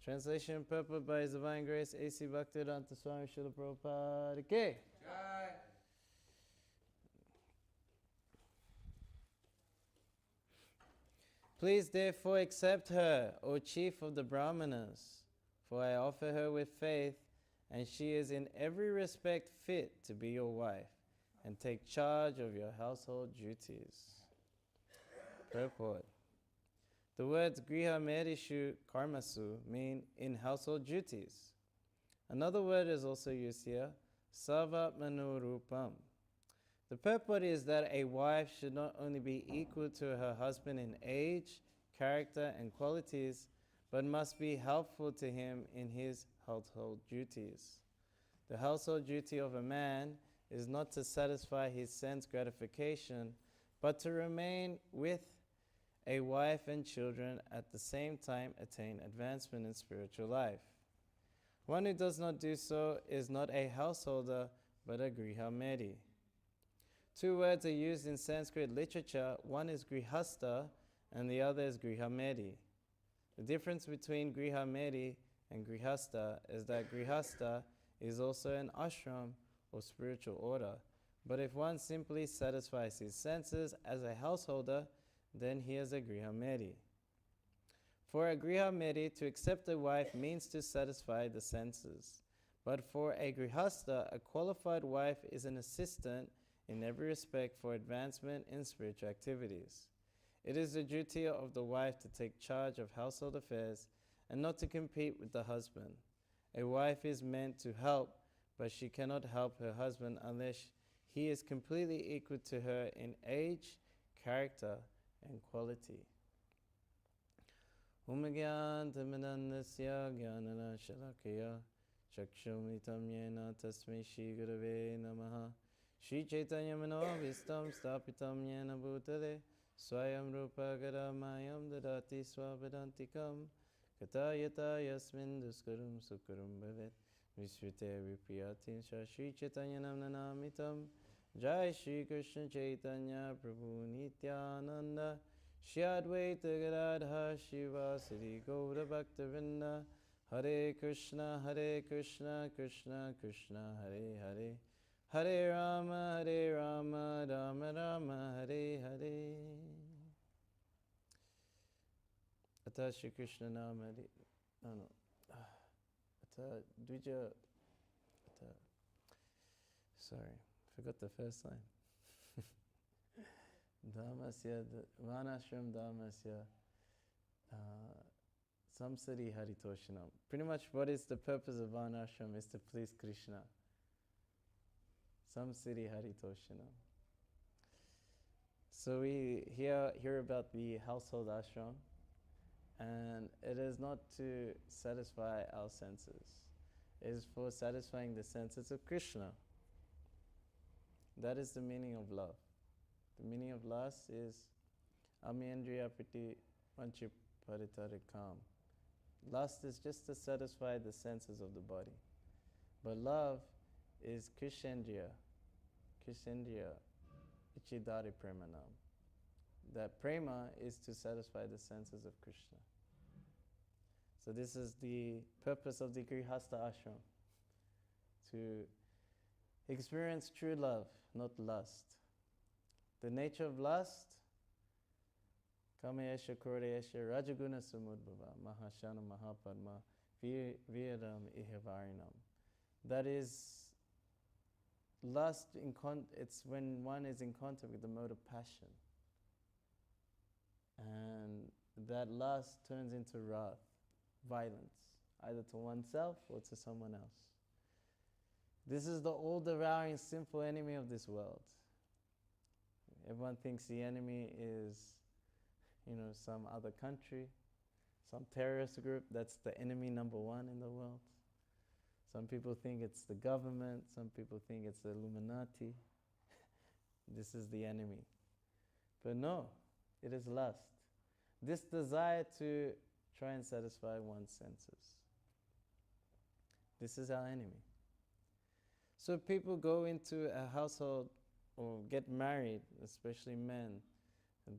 Translation Purport by His Divine Grace A.C. Bhaktivedanta Swami Srila Prabhupada Ki Jai. Please therefore accept her, O chief of the brāhmaṇas, for I offer her with faith, and she is in every respect fit to be your wife and take charge of your household duties. Purport. The words gṛhamedhiṣu, karmasu mean in household duties. Another word is also used here, sarvātmanānurūpām. The purport is that a wife should not only be equal to her husband in age, character, and qualities, but must be helpful to him in his household duties. The household duty of a man is not to satisfy his sense gratification, but to remain with a wife and children at the same time attain advancement in spiritual life. One who does not do so is not a householder, but a gṛhamedhī. Two words are used in Sanskrit literature. One is gṛhastha and the other is gṛhamedhī. The difference between gṛhamedhī and gṛhastha is that gṛhastha is also an āśrama or spiritual order. But if one simply satisfies his senses as a householder, then he is a gṛhamedhī. For a gṛhamedhī, to accept a wife means to satisfy the senses. But for a gṛhastha, a qualified wife is an assistant in every respect for advancement in spiritual activities. It is the duty of the wife to take charge of household affairs and not to compete with the husband. A wife is meant to help, but she cannot help her husband unless he is completely equal to her in age, character, and quality. Umagyantamanandasya gyanana shalakaya chakshumritam yena tasmai shri gurave namaha Shri Chaitanya Manovistam Stapitam Yena Bhutale Swayam Rupa Garamayam Dadati Swapadantikam Katayata Yasmin Duskarum Sukarum Bhavet Visvite Vipriyatin Shri Chaitanya Namnanamitam Jai Shri Krishna Chaitanya Prabhu Nityananda Shri Advaita Gadadha Shiva Sri Gaura Bhaktavinda Hare Krishna Krishna Krishna Hare Hare Hare Rama, Rama Rama, Hare Hare. Ata Shri Krishna Nama Hare. No. Ata Dvija. Ata. Sorry, forgot the first line. Dhammasya, Varnashram Dhammasya, Samsari Haritoshanam. Pretty much what is the purpose of Varnashram is to please Krishna. Samsari Haritoshanam. So we hear about the household ashram, and it is not to satisfy our senses. It is for satisfying the senses of Krishna. That is the meaning of love. The meaning of lust is amyendriya priti vanchi paritarikam. Lust is just to satisfy the senses of the body. But love is Krishendriya Ichidari Premanam. That prema is to satisfy the senses of Krishna. So this is the purpose of the gṛhastha ashram, to experience true love, not lust. The nature of lust, kamayesha krodesha rajaguna samudbhava mahashana mahapadma viradam ihavarinam. That is lust, it's when one is in contact with the mode of passion. And that lust turns into wrath, violence, either to oneself or to someone else. This is the all-devouring sinful enemy of this world. Everyone thinks the enemy is, some other country, some terrorist group. That's the enemy number one in the world. Some people think it's the government. Some people think it's the Illuminati. This is the enemy. But no, it is lust. This desire to try and satisfy one's senses. This is our enemy. So people go into a household or get married, especially men.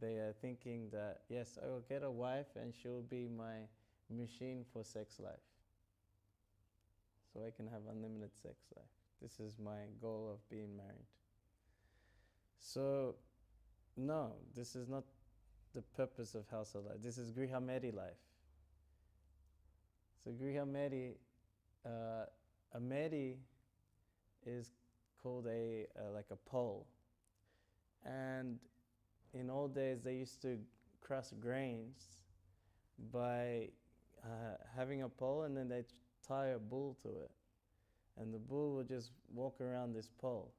They are thinking that, yes, I will get a wife and she'll be my machine for sex life. So I can have unlimited sex life. This is my goal of being married. So, no, this is not the purpose of household life. This is gṛhamedhī life. So gṛhamedhī, a medhi is called like a pole. And in old days, they used to crush grains by having a pole, and then they tie a bull to it. And the bull will just walk around this pole.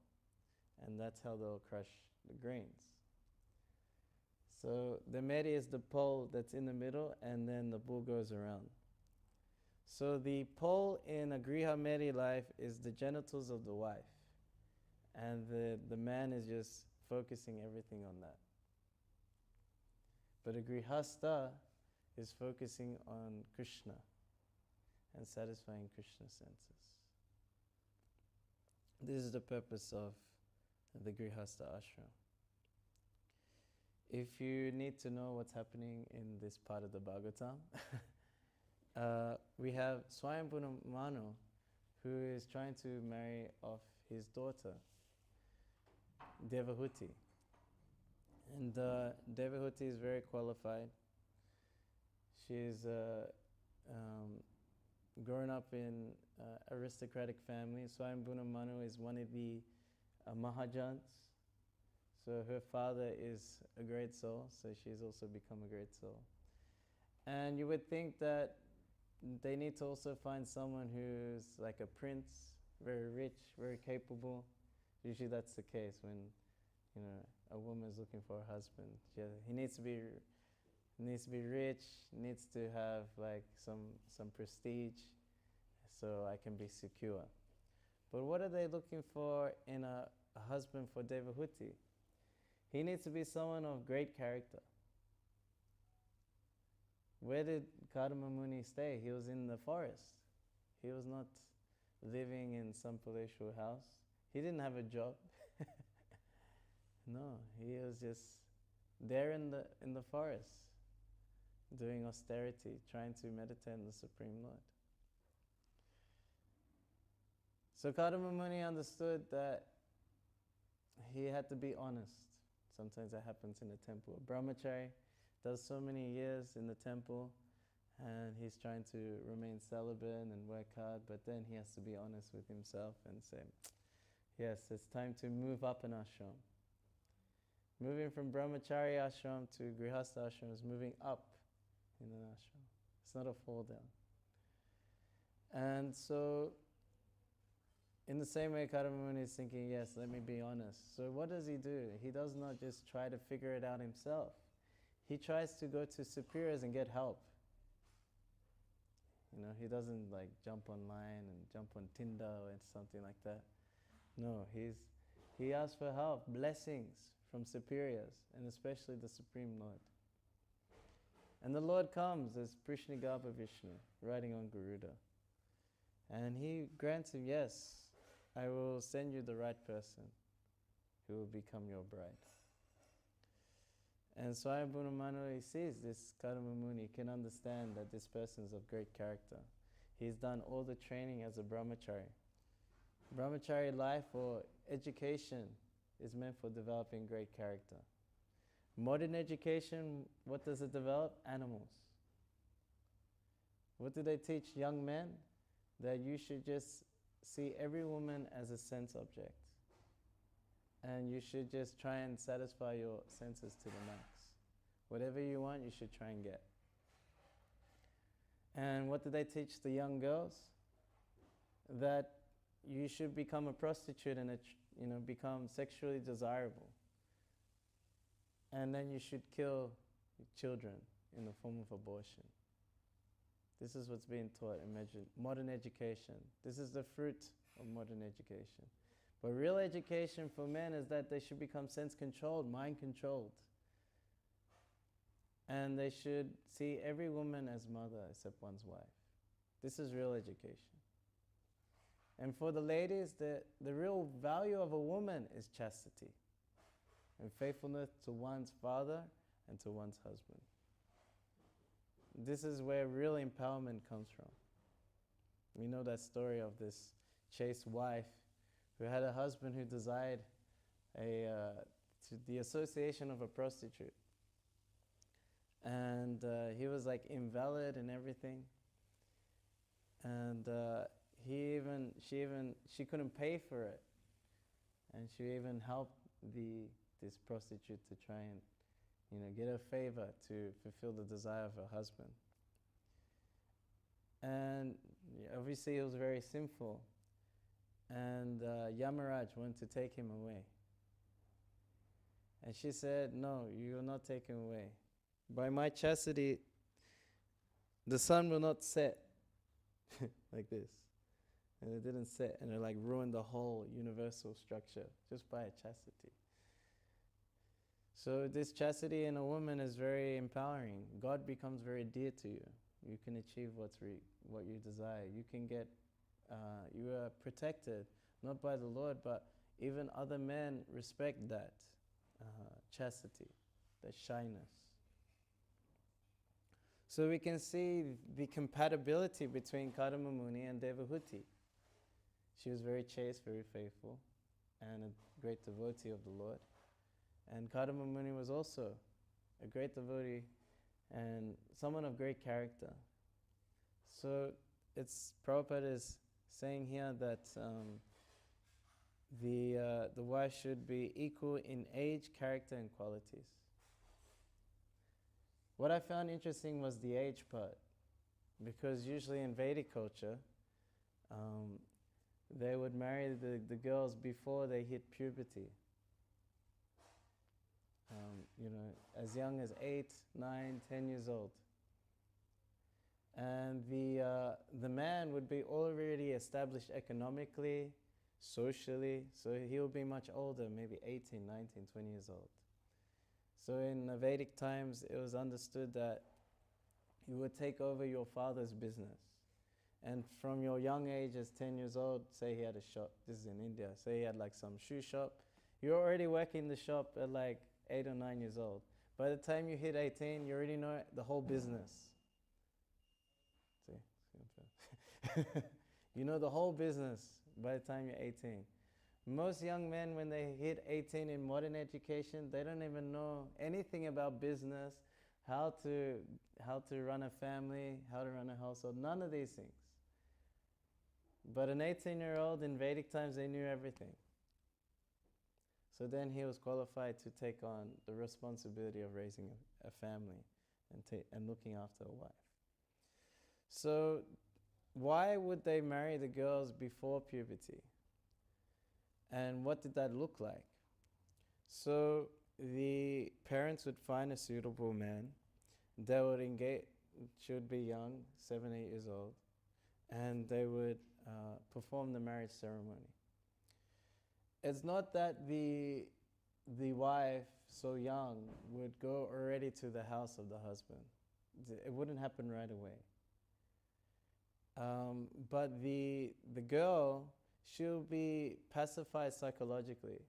And that's how they'll crush the grains. So the medhi is the pole that's in the middle, and then the bull goes around. So the pole in a gṛhamedhī life is the genitals of the wife. And the man is just focusing everything on that. But a gṛhastha is focusing on Krishna and satisfying Krishna's senses. This is the purpose of the gṛhastha āśrama. If you need to know what's happening in this part of the Bhagavatam, we have Swayambhunamanu, who is trying to marry off his daughter, Devahuti. And Devahuti is very qualified. She's grown up in aristocratic family. Swayambhunamanu is one of the Mahajans. So her father is a great soul, so she's also become a great soul. And you would think that they need to also find someone who's like a prince, very rich, very capable. Usually that's the case when, a woman is looking for a husband. He needs to be rich, needs to have like some prestige, so I can be secure. But what are they looking for in a husband for Devahuti? He needs to be someone of great character. Where did Karma Muni stay? He was in the forest. He was not living in some palatial house. He didn't have a job. No, he was just there in the forest, doing austerity, trying to meditate on the Supreme Lord. So Karma Muni understood that he had to be honest. Sometimes that happens in the temple. A brahmachari does so many years in the temple, and he's trying to remain celibate and work hard, but then he has to be honest with himself and say, yes, it's time to move up an ashram. Moving from brahmachari ashram to gṛhastha ashram is moving up in an ashram. It's not a fall down. And so, in the same way, Karma Muni is thinking, yes, let me be honest. So what does he do? He does not just try to figure it out himself. He tries to go to superiors and get help. He doesn't like jump online and jump on Tinder or something like that. No, he asks for help, blessings from superiors, and especially the Supreme Lord. And the Lord comes as Prishnigabha Vishnu, riding on Garuda. And he grants him, yes, I will send you the right person who will become your bride. And Swayambhunamanu, he sees this Karma Muni, can understand that this person is of great character. He's done all the training as a brahmachari. Brahmachari life or education is meant for developing great character. Modern education, what does it develop? Animals. What do they teach young men? That you should just see every woman as a sense object. And you should just try and satisfy your senses to the max. Whatever you want, you should try and get. And what do they teach the young girls? That you should become a prostitute and become sexually desirable. And then you should kill children in the form of abortion. This is what's being taught in modern education. This is the fruit of modern education. But real education for men is that they should become sense-controlled, mind-controlled. And they should see every woman as mother except one's wife. This is real education. And for the ladies, the real value of a woman is chastity and faithfulness to one's father and to one's husband. this is where real empowerment comes from. We know that story of this chaste wife who had a husband who desired the association of a prostitute. And he was like invalid and everything. And she couldn't pay for it. And she even helped this prostitute to try and get a favor to fulfill the desire of her husband. And obviously it was very sinful. And Yamaraj wanted to take him away. And she said, no, you will not take him away. By my chastity, the sun will not set like this. And it didn't set, and it like ruined the whole universal structure just by chastity. So this chastity in a woman is very empowering. God becomes very dear to you. You can achieve what you desire. You can get, you are protected, not by the Lord, but even other men respect that chastity, that shyness. So we can see the compatibility between Kadamba Muni and Devahuti. She was very chaste, very faithful, and a great devotee of the Lord. And Kadamba Muni was also a great devotee and someone of great character. So Prabhupada is saying here that the wife should be equal in age, character, and qualities. What I found interesting was the age part, because usually in Vedic culture, they would marry the girls before they hit puberty. As young as 8, 9, 10 years old. And the man would be already established economically, socially, so he'll be much older, maybe 18, 19, 20 years old. So in the Vedic times, it was understood that you would take over your father's business. And from your young age as 10 years old, say he had a shop, this is in India, say he had like some shoe shop, you're already working the shop at like 8 or 9 years old. By the time you hit 18, you already know the whole business. See? You know the whole business by the time you're 18. Most young men, when they hit 18 in modern education, they don't even know anything about business, how to run a family, how to run a household, none of these things. But an 18-year-old in Vedic times, they knew everything. So then he was qualified to take on the responsibility of raising a family and looking after a wife. So why would they marry the girls before puberty? And what did that look like? So the parents would find a suitable man. They would engage, she would be young, 7, 8 years old, and they would perform the marriage ceremony. It's not that the wife, so young, would go already to the house of the husband. It wouldn't happen right away. But the girl, she'll be pacified psychologically.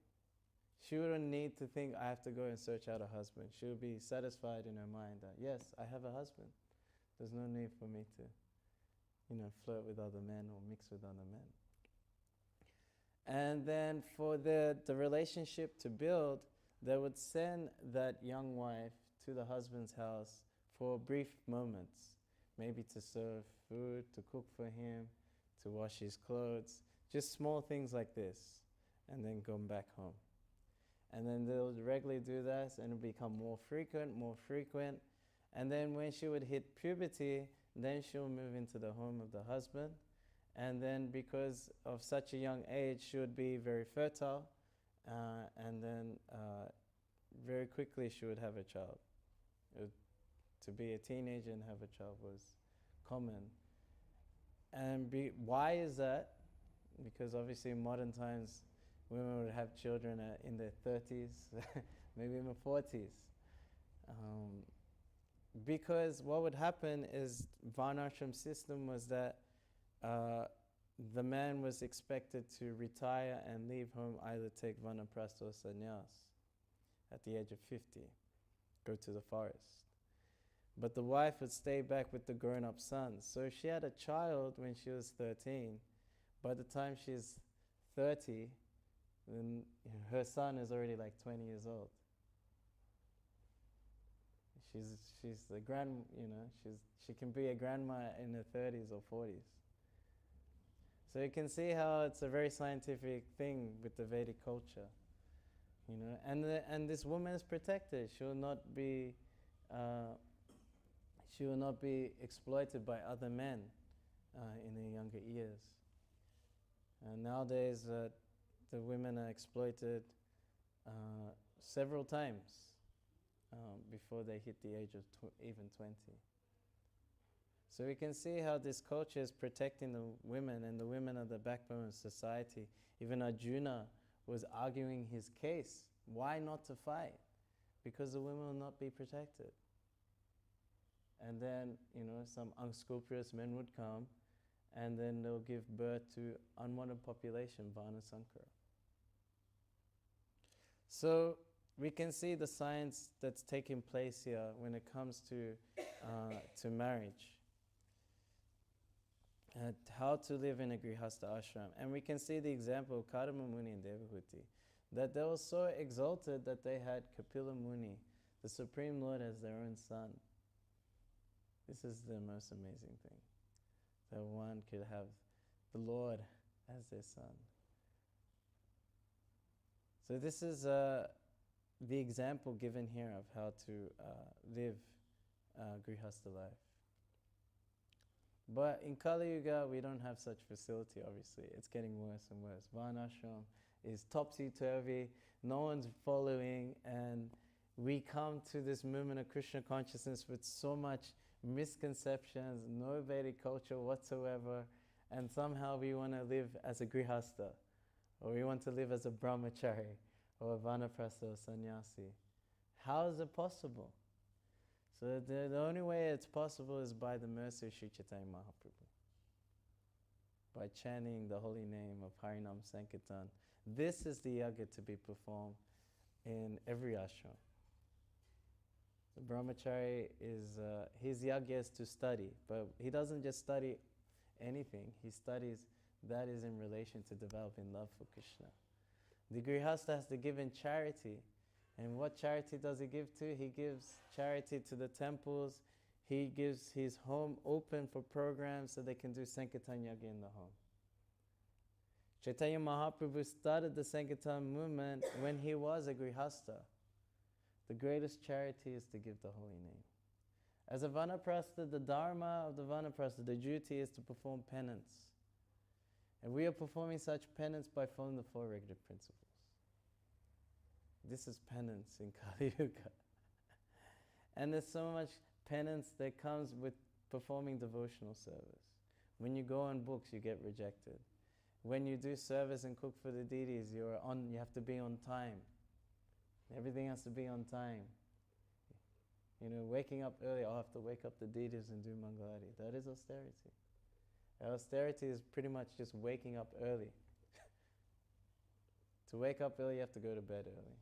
She wouldn't need to think, I have to go and search out a husband. She'll be satisfied in her mind that, yes, I have a husband. There's no need for me to, flirt with other men or mix with other men. And then for the relationship to build, they would send that young wife to the husband's house for brief moments, maybe to serve food, to cook for him, to wash his clothes, just small things like this, and then go back home. And then they'll regularly do this, and it'll become more frequent. And then when she would hit puberty, then she'll move into the home of the husband. And then because of such a young age, she would be very fertile, and then very quickly she would have a child. To be a teenager and have a child was common. And why is that? Because obviously in modern times, women would have children in their 30s, maybe even 40s. Because what would happen is Varnashram system was that the man was expected to retire and leave home, either take vanaprastha or sannyas at the age of 50, go to the forest. but the wife would stay back with the grown-up sons. So if she had a child when she was 13, by the time she's 30, then her son is already like 20 years old. She's a she can be a grandma in her 30s or 40s. So you can see how it's a very scientific thing with the Vedic culture, and this woman is protected. She will not be exploited by other men in her younger years. And nowadays, the women are exploited several times before they hit the age of even 20. So we can see how this culture is protecting the women, and the women are the backbone of society. Even Arjuna was arguing his case. Why not to fight? Because the women will not be protected. And then, some unscrupulous men would come, and then they'll give birth to unwanted population, Varna Sankara. So we can see the science that's taking place here when it comes to marriage. How to live in a gṛhastha ashram. And we can see the example of Kadama Muni and Devahuti, that they were so exalted that they had Kapila Muni, the Supreme Lord, as their own son. This is the most amazing thing, that one could have the Lord as their son. So this is the example given here of how to live gṛhastha life. But in Kali Yuga, we don't have such facility, obviously. It's getting worse and worse. Varnashram is topsy-turvy, no one's following, and we come to this movement of Krishna consciousness with so much misconceptions, no Vedic culture whatsoever, and somehow we want to live as a gṛhastha, or we want to live as a brahmachari, or a vanaprastha, or sannyasi. How is it possible? So the only way it's possible is by the mercy of Sri Chaitanya Mahaprabhu, by chanting the holy name of Harinam Sankirtan. This is the yagya to be performed in every ashram. The brahmachari is, his yagya is to study, but he doesn't just study anything, he studies that is in relation to developing love for Krishna. The gṛhastha has to give in charity. And what charity does he give to? He gives charity to the temples. He gives his home open for programs so they can do Sankirtan Yagya in the home. Chaitanya Mahaprabhu started the Sankirtan movement when he was a gṛhastha. The greatest charity is to give the holy name. As a vanaprastha, the dharma of the vanaprastha, the duty is to perform penance. And we are performing such penance by following the 4 regulative principles. This is penance in Kali Yuga. And there's so much penance that comes with performing devotional service. When you go on books, you get rejected. When you do service and cook for the deities, you have to be on time. Everything has to be on time. Waking up early, I have to wake up the deities and do Mangalati. That is austerity. Austerity is pretty much just waking up early. To wake up early, you have to go to bed early.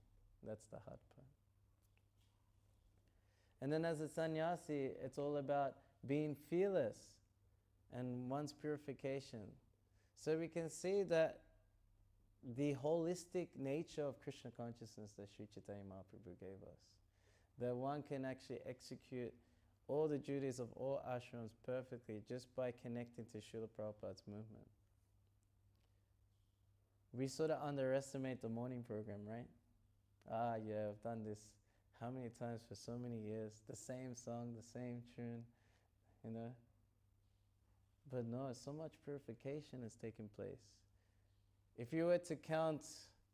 That's the hard part. And then as a sannyasi, it's all about being fearless and one's purification. So we can see that the holistic nature of Krishna consciousness that Sri Chaitanya Mahaprabhu gave us, that one can actually execute all the duties of all ashrams perfectly just by connecting to Srila Prabhupada's movement. We sort of underestimate the morning program, right? Yeah, I've done this how many times for so many years, the same song, the same tune, But no, so much purification has taken place. If you were to count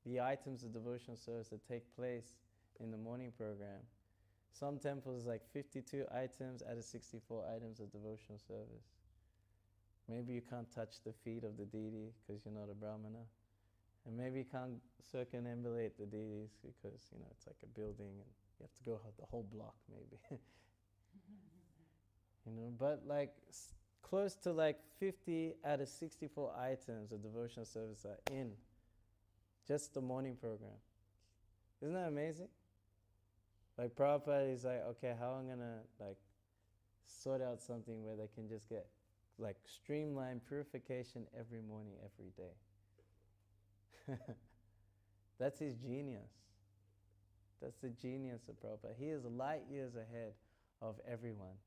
the items of devotional service that take place in the morning program, some temples like 52 items out of 64 items of devotional service. Maybe you can't touch the feet of the deity because you're not a brāhmana. And maybe you can't circumambulate the deities because, it's like a building and you have to go the whole block maybe. But close to 50 out of 64 items of devotional service are in just the morning program. Isn't that amazing? Prabhupada is okay, how am I going to sort out something where they can just get like streamlined purification every morning, every day. That's his genius. That's the genius of Prabhupada. He is light years ahead of everyone.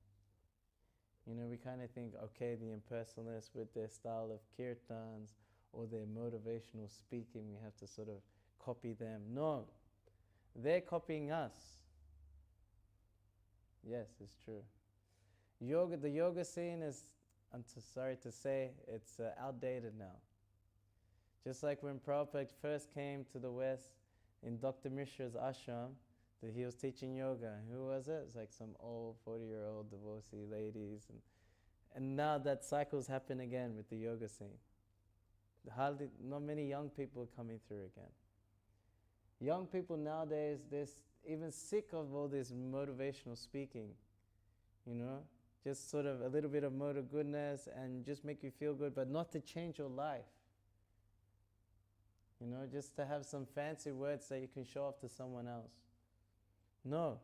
You know, we kind of think, okay, the impersonalists with their style of kirtans or their motivational speaking, we have to sort of copy them. No, they're copying us. Yes, it's true. The yoga scene is, I'm sorry to say, it's outdated now. Just like when Prabhupada first came to the West in Dr. Mishra's ashram, that he was teaching yoga. Who was it? It's like some old 40-year-old devotee ladies. And now that cycle's happened again with the yoga scene. Hardly, not many young people are coming through again. Young people nowadays, they're even sick of all this motivational speaking, you know? Just sort of a little bit of motor goodness and just make you feel good, but not to change your life. You know, just to have some fancy words that you can show off to someone else. No.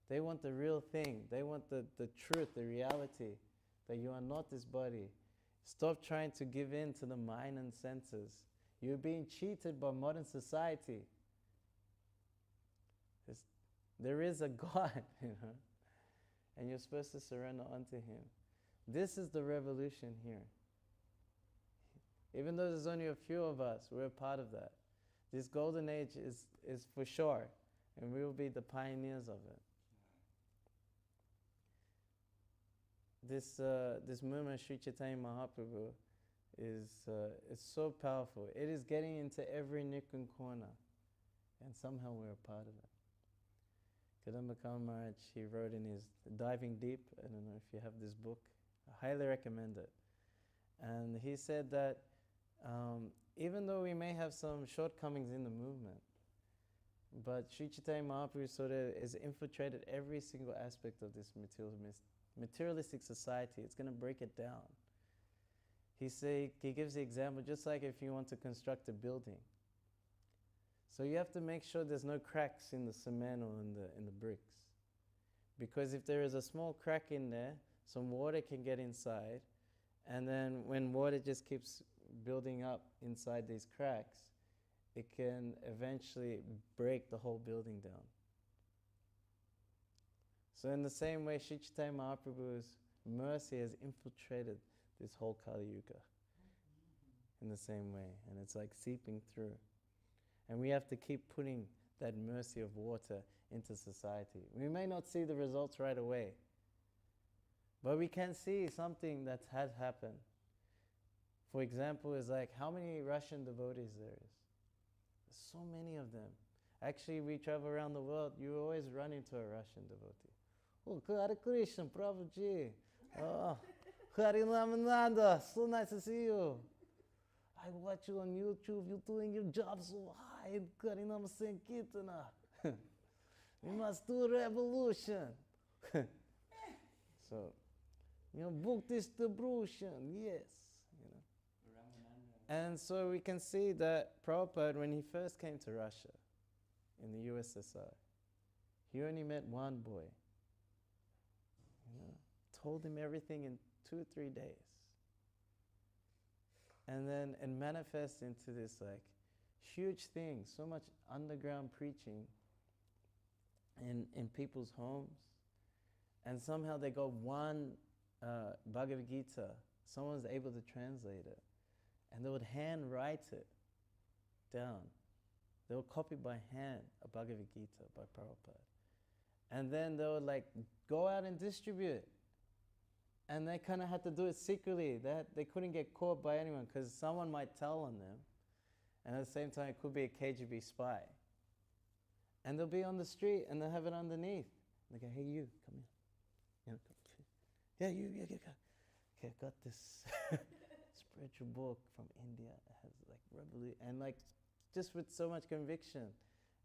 They want the real thing. They want the truth, the reality, that you are not this body. Stop trying to give in to the mind and senses. You're being cheated by modern society. There is a God, you know, and you're supposed to surrender unto Him. This is the revolution here. Even though there's only a few of us, we're a part of that. This golden age is for sure, and we will be the pioneers of it. This movement, Sri Chaitanya Mahaprabhu, is so powerful. It is getting into every nook and corner, and somehow we're a part of it. Kadamba Maharaj, he wrote in his Diving Deep, I don't know if you have this book, I highly recommend it. And he said that even though we may have some shortcomings in the movement, but Sri Chaitanya Mahaprabhu sort of has infiltrated every single aspect of this materialistic society. It's going to break it down. He gives the example, just like if you want to construct a building. So you have to make sure there's no cracks in the cement or in the bricks. Because if there is a small crack in there, some water can get inside, and then when water just keeps building up inside these cracks, it can eventually break the whole building down. So in the same way, Sri Chaitanya Mahaprabhu's mercy has infiltrated this whole Kali Yuga in the same way, and it's like seeping through. And we have to keep putting that mercy of water into society. We may not see the results right away, but we can see something that has happened. For example, is like how many Russian devotees there is. There's so many of them. Actually, we travel around the world, you always run into a Russian devotee. Oh, Hare Krishna, Prabhuji. Oh, Hare Ramananda, so nice to see you. I watch you on YouTube, you're doing your job so high in Harinama Sankirtana. We must do revolution. So, you know, book distribution, yes. You know. And so we can see that Prabhupada, when he first came to Russia, in the USSR, he only met one boy. You know, told him everything in 2 or 3 days. And then it manifests into this like huge thing, so much underground preaching in people's homes. And somehow they got one Bhagavad Gita, someone's able to translate it. And they would hand write it down. They would copy by hand a Bhagavad Gita by Prabhupada. And then they would like go out and distribute it. And they kind of had to do it secretly. They couldn't get caught by anyone because someone might tell on them. And at the same time, it could be a KGB spy. And they'll be on the street and they'll have it underneath. They go, hey, you, come here. You know, yeah, you. Okay, I got this spiritual book from India. It has like revolution, and like just with so much conviction.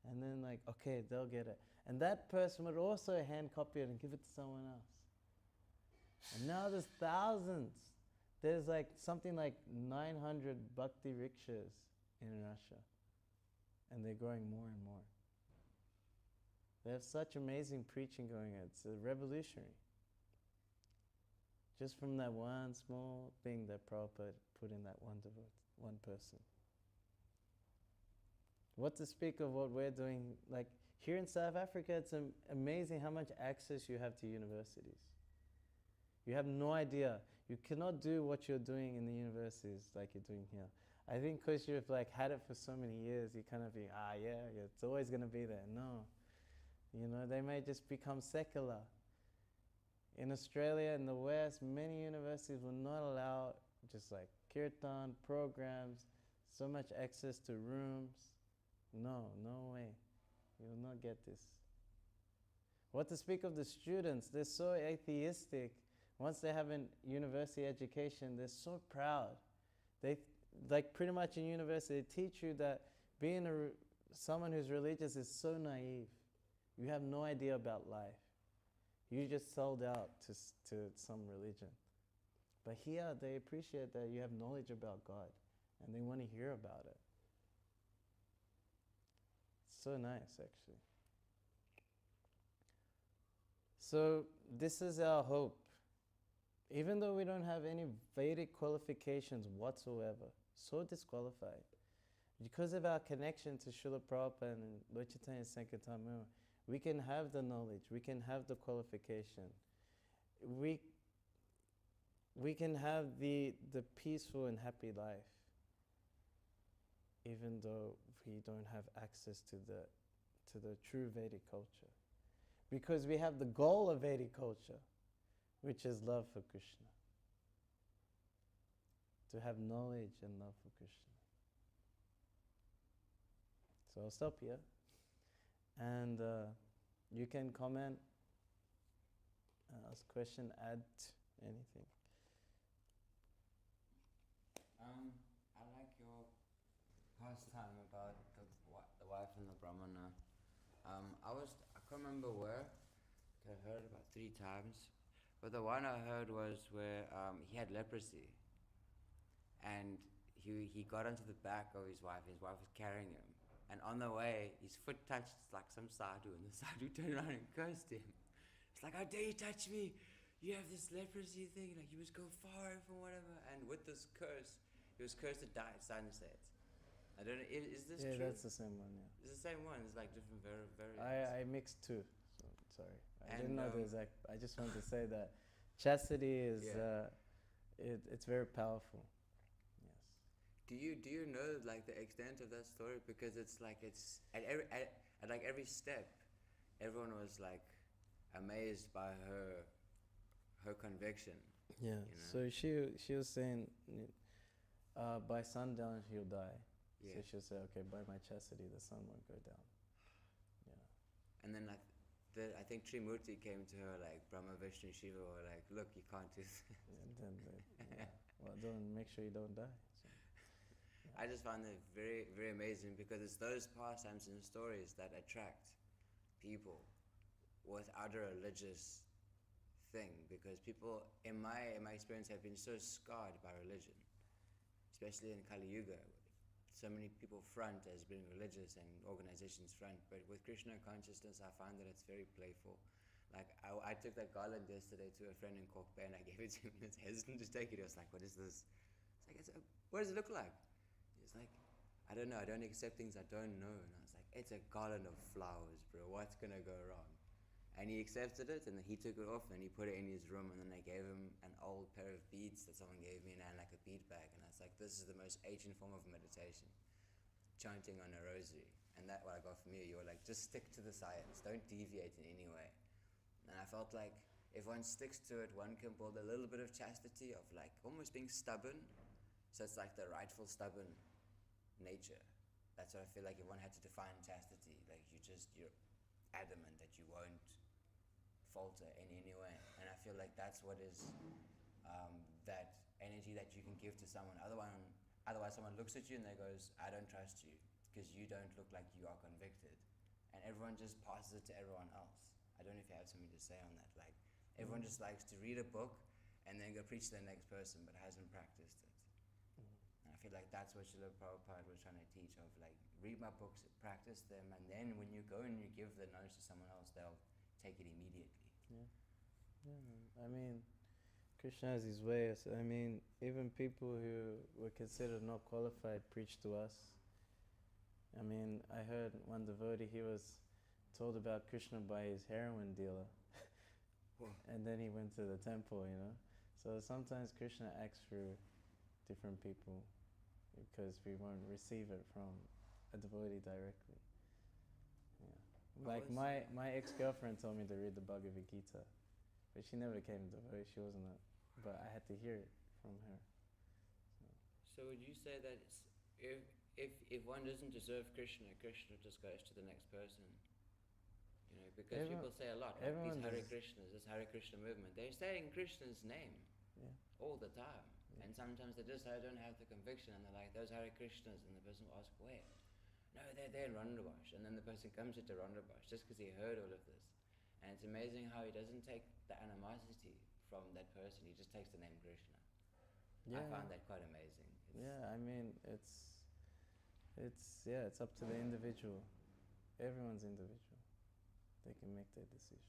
And then like, okay, they'll get it. And that person would also hand copy it and give it to someone else. And now there's thousands. There's like something like 900 bhakti rickshaws in Russia. And they're growing more and more. They have such amazing preaching going on. It's revolutionary. Just from that one small thing that Prabhupada put in that one person. What to speak of what we're doing, like here in South Africa, it's amazing how much access you have to universities. You have no idea. You cannot do what you're doing in the universities like you're doing here. I think because you've like had it for so many years, you kind of think, yeah, it's always going to be there. No. You know, they may just become secular. In Australia, in the West, many universities will not allow just like kirtan, programs, so much access to rooms. No way. You will not get this. What to speak of the students? They're so atheistic. Once they have a university education, they're so proud. They, like pretty much in university, they teach you that being someone who's religious is so naive. You have no idea about life. You just sold out to some religion. But here, they appreciate that you have knowledge about God, and they want to hear about it. It's so nice, actually. So this is our hope. Even though we don't have any Vedic qualifications whatsoever, so disqualified. Because of our connection to Srila Prabhupada and Lord Chaitanya Sankirtan, we can have the knowledge, we can have the qualification. We can have the peaceful and happy life, even though we don't have access to the true Vedic culture. Because we have the goal of Vedic culture, which is love for Krishna. To have knowledge and love for Krishna. So I'll stop here. And you can comment, ask question, add anything. I like your pastime about the wife and the brahmana. I can't remember where. I heard it about 3 times. But the one I heard was where he had leprosy. And he got onto the back of his wife was carrying him. And on the way, his foot touched like some sadhu, and the sadhu turned around and cursed him. It's like, how dare you touch me? You have this leprosy thing, like you must go far away from whatever. And with this curse, he was cursed to die, Simon said. I don't know, is this true? Yeah, that's the same one, yeah. It's the same one, it's like different variants. I mixed 2, so sorry. I didn't know the exact, I just wanted to say that chastity is, it's very powerful. Do you know like the extent of that story? Because it's like at every step, everyone was like amazed by her conviction. Yeah. You know? So she was saying, by sundown he'll die. Yeah. So she'll say, okay, by my chastity the sun won't go down. Yeah. And then I think Trimurti came to her like Brahma, Vishnu, Shiva were like, look, you can't do this. And then well, don't make sure you don't die. So. I just find it very, very amazing because it's those pastimes and stories that attract people without a religious thing. Because people, in my experience, have been so scarred by religion, especially in Kali Yuga. So many people front as being religious and organizations front, but with Krishna consciousness, I find that it's very playful. Like I took that garland yesterday to a friend in Cork Bay and I gave it to him. It's hesitant to take it. He was like, "What is this?" It's like, "What does it look like?" Like, I don't know, I don't accept things I don't know. And I was like, it's a garland of flowers, bro, what's gonna go wrong? And he accepted it, and then he took it off, and he put it in his room, and then I gave him an old pair of beads that someone gave me, and I had like a bead bag, and I was like, this is the most ancient form of meditation, chanting on a rosary. And that's what I got from you. You were like, just stick to the science, don't deviate in any way. And I felt like, if one sticks to it, one can build a little bit of chastity, of like, almost being stubborn, so it's like the rightful stubborn nature. That's what I feel like if one had to define chastity, like you're adamant that you won't falter in any way. And I feel like that's what is that energy that you can give to someone. Otherwise someone looks at you and they goes, I don't trust you because you don't look like you are convicted. And everyone just passes it to everyone else. I don't know if you have something to say on that. Like everyone just likes to read a book and then go preach to the next person but hasn't practiced it. I feel like that's what Srila Prabhupada was trying to teach of like, read my books, practice them, and then when you go and you give the knowledge to someone else, they'll take it immediately. Yeah. I mean, Krishna has his ways. I mean, even people who were considered not qualified preached to us. I mean, I heard one devotee, he was told about Krishna by his heroin dealer. And then he went to the temple, you know. So sometimes Krishna acts through different people because we won't receive it from a devotee directly. Yeah. Like my ex-girlfriend told me to read the Bhagavad Gita, but she never became a devotee, she wasn't a, but I had to hear it from her. So would you say that if one doesn't deserve Krishna, Krishna just goes to the next person? You know, because people say a lot, like these Hare Krishnas, this Hare Krishna movement, they're saying Krishna's name all the time. And sometimes they just don't have the conviction, and they're like, those Hare Krishnas, and the person will ask, where? No, they're there in Rondabhash. And then the person comes into Rondabhash just because he heard all of this. And it's amazing how he doesn't take the animosity from that person, he just takes the name Krishna. I find that quite amazing. I mean, it's up to the individual. Everyone's individual. They can make their decision.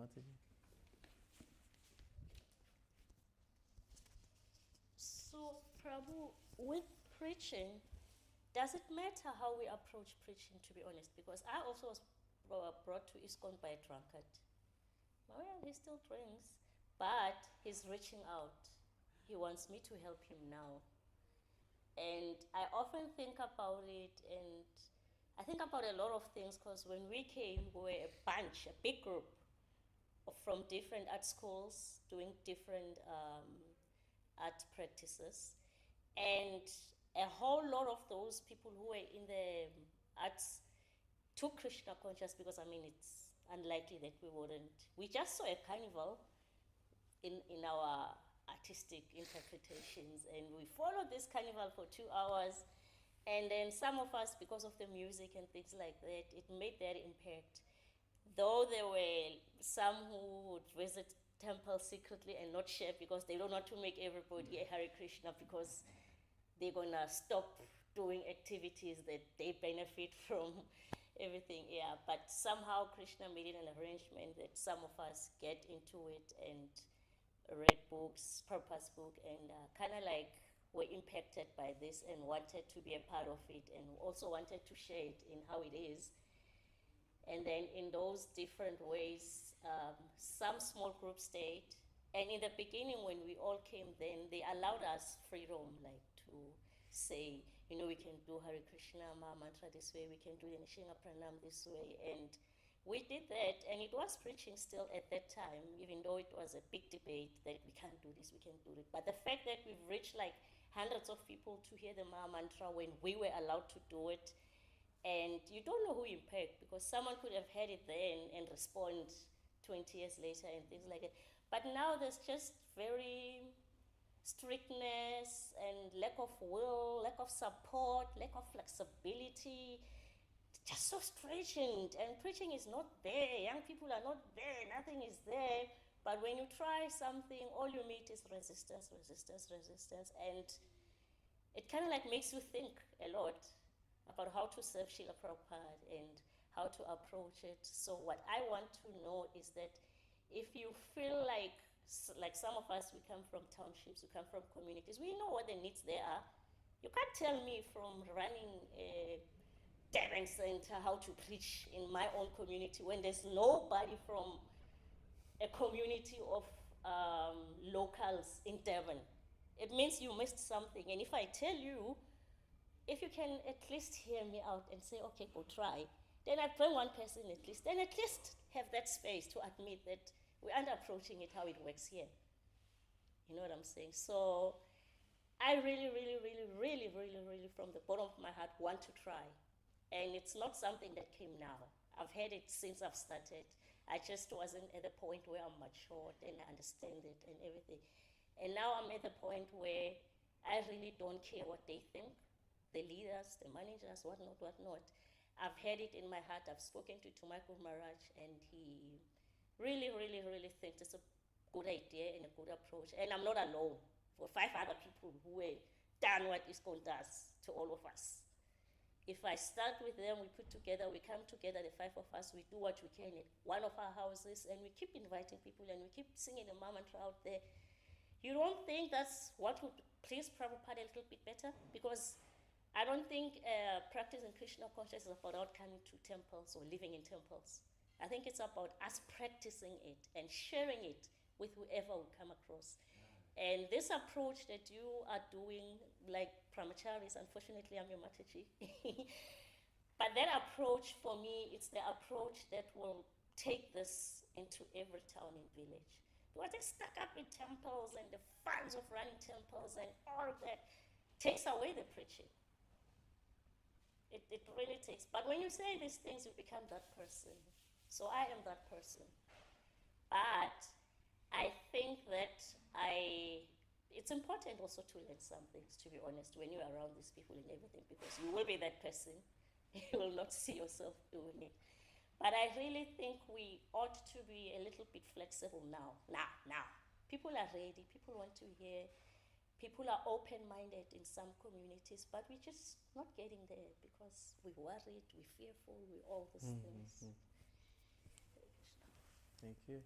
Mataji? So, Prabhu, with preaching, does it matter how we approach preaching, to be honest? Because I also was brought to ISKCON by a drunkard. Well, he still drinks, but he's reaching out. He wants me to help him now. And I often think about it, and I think about a lot of things, because when we came, we were a bunch, a big group from different art schools doing different art practices. And a whole lot of those people who were in the arts took Krishna conscious, because I mean, it's unlikely that we wouldn't. We just saw a carnival in our artistic interpretations, and we followed this carnival for 2 hours, and then some of us, because of the music and things like that, it made their impact. Though there were some who would visit temples secretly and not share, because they don't want to make everybody a Hare Krishna, because they're gonna stop doing activities that they benefit from everything. But somehow Krishna made an arrangement that some of us get into it and read books, purpose book, and kind of like were impacted by this and wanted to be a part of it, and also wanted to share it in how it is. And then in those different ways, some small groups stayed. And in the beginning, when we all came, then they allowed us freedom, like to say, you know, we can do Hare Krishna Maha Mantra this way, we can do the Nishinga Pranam this way. And we did that, and it was preaching still at that time, even though it was a big debate that we can't do this, we can't do it. But the fact that we've reached like hundreds of people to hear the Maha Mantra when we were allowed to do it, and you don't know who you impact, because someone could have heard it then and respond 20 years later and things like that. But now there's just very strictness and lack of will, lack of support, lack of flexibility, just so stringent, and preaching is not there, young people are not there, nothing is there. But when you try something, all you meet is resistance, and it kind of like makes you think a lot about how to serve Srila Prabhupada and how to approach it. So what I want to know is that if you feel like some of us, we come from townships, we come from communities, we know what the needs there are. You can't tell me from running a Devon Center how to preach in my own community when there's nobody from a community of locals in Devon. It means you missed something. And if I tell you, if you can at least hear me out and say, okay, go try, then I bring one person at least, then at least have that space to admit that we aren't approaching it how it works here. You know what I'm saying? So I really, from the bottom of my heart, want to try. And it's not something that came now. I've had it since I've started. I just wasn't at the point where I'm matured and I understand it and everything. And now I'm at the point where I really don't care what they think, the leaders, the managers, whatnot. I've had it in my heart. I've spoken to Tumakur Maharaj, and he really thinks it's a good idea and a good approach. And I'm not alone. For 5 other people who have done what ISKCON does to all of us. If I start with them, we put together, we come together, the 5 of us, we do what we can at one of our houses, and we keep inviting people, and we keep singing the Maha Mantra out there. You don't think that's what would please Prabhupada a little bit better? Because I don't think practicing Krishna consciousness is about coming to temples or living in temples. I think it's about us practicing it and sharing it with whoever we come across. And this approach that you are doing, like brahmacharis, unfortunately I'm your Mataji, but that approach for me, it's the approach that will take this into every town and village. Because they're stuck up in temples and the funds of running temples and all of that takes away the preaching. It really takes. But when you say these things, you become that person. So I am that person. But I think that it's important also to learn some things, to be honest, when you're around these people and everything, because you will be that person. You will not see yourself doing it. But I really think we ought to be a little bit flexible now. People are ready, people want to hear, people are open-minded in some communities, but we're just not getting there because we're worried, we're fearful, we're all these things. Thank you.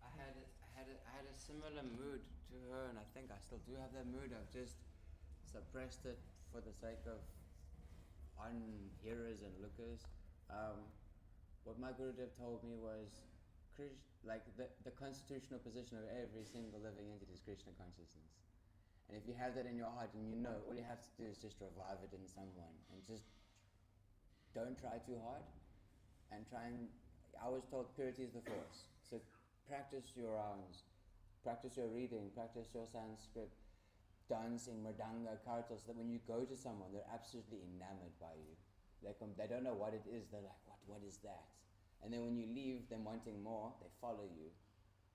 I had a similar mood to her, and I think I still do have that mood. I've just suppressed it for the sake of on-hearers and lookers. What my Gurudev told me was, like the constitutional position of every single living entity is Krishna consciousness. And if you have that in your heart and you know, all you have to do is just revive it in someone and just don't try too hard and I was told purity is the force. So practice your rounds, practice your reading, practice your Sanskrit, dancing, mridanga, kartal, so that when you go to someone, they're absolutely enamored by you. They don't know what it is, they're like, what is that? And then when you leave them wanting more, they follow you.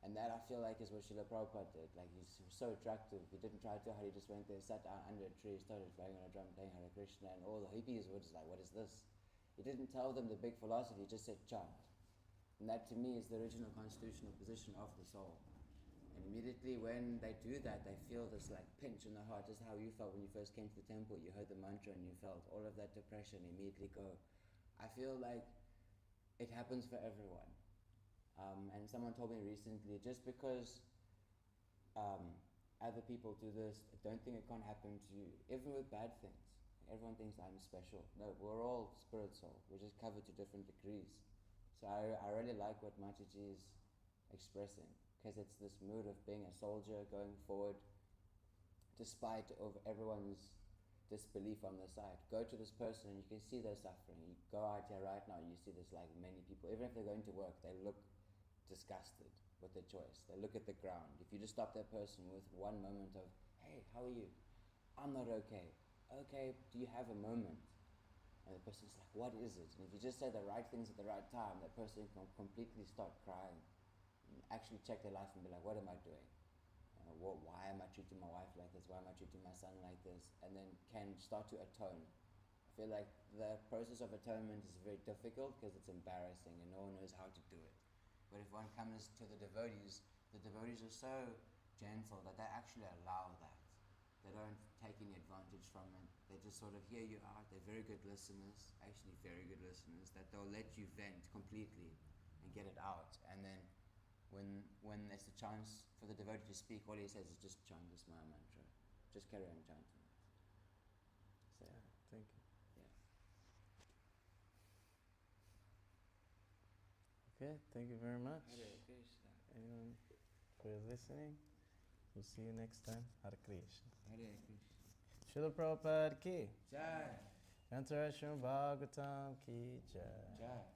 And that I feel like is what Srila Prabhupada did. Like he's so attractive, he didn't try too hard, he just went there, sat down under a tree, started playing on a drum, playing Hare Krishna, and all the hippies were just like, what is this? He didn't tell them the big philosophy, he just said chant. And that to me is the original constitutional position of the soul. And immediately when they do that, they feel this like pinch in the heart, just how you felt when you first came to the temple, you heard the mantra and you felt all of that depression immediately go. I feel like it happens for everyone. And someone told me recently, just because other people do this, I don't think it can't happen to you, even with bad things. Everyone thinks I'm special. No, we're all spirit soul. We're just covered to different degrees. So I really like what Mataji is expressing, because it's this mood of being a soldier going forward despite of everyone's disbelief on the side. Go to this person and you can see they're suffering. You go out here right now, you see this like many people, even if they're going to work, they look disgusted with their choice. They look at the ground. If you just stop that person with one moment of, hey, how are you? I'm not okay. Okay, do you have a moment? And the person's like, what is it? And if you just say the right things at the right time, that person can completely start crying and actually check their life and be like, what am I doing? Why am I treating my wife like this? Why am I treating my son like this? And then can start to atone. I feel like the process of atonement is very difficult because it's embarrassing and no one knows how to do it. But if one comes to the devotees are so gentle that they actually allow that. They don't take any advantage from it. They just sort of hear you out. They're very good listeners, actually very good listeners, that they'll let you vent completely and get it out. And then when there's a chance for the devotee to speak, all he says is just chant this Maya mantra. Just carry on chanting it. So, Thank you. yeah. Okay, thank you very much. Hare Krishna. Anyone for listening? We'll see you next time. Hare Krishna. Hare Krishna. Srila Prabhupada ki Jai. Antara Srimad Bhagavatam ki jai. Jai.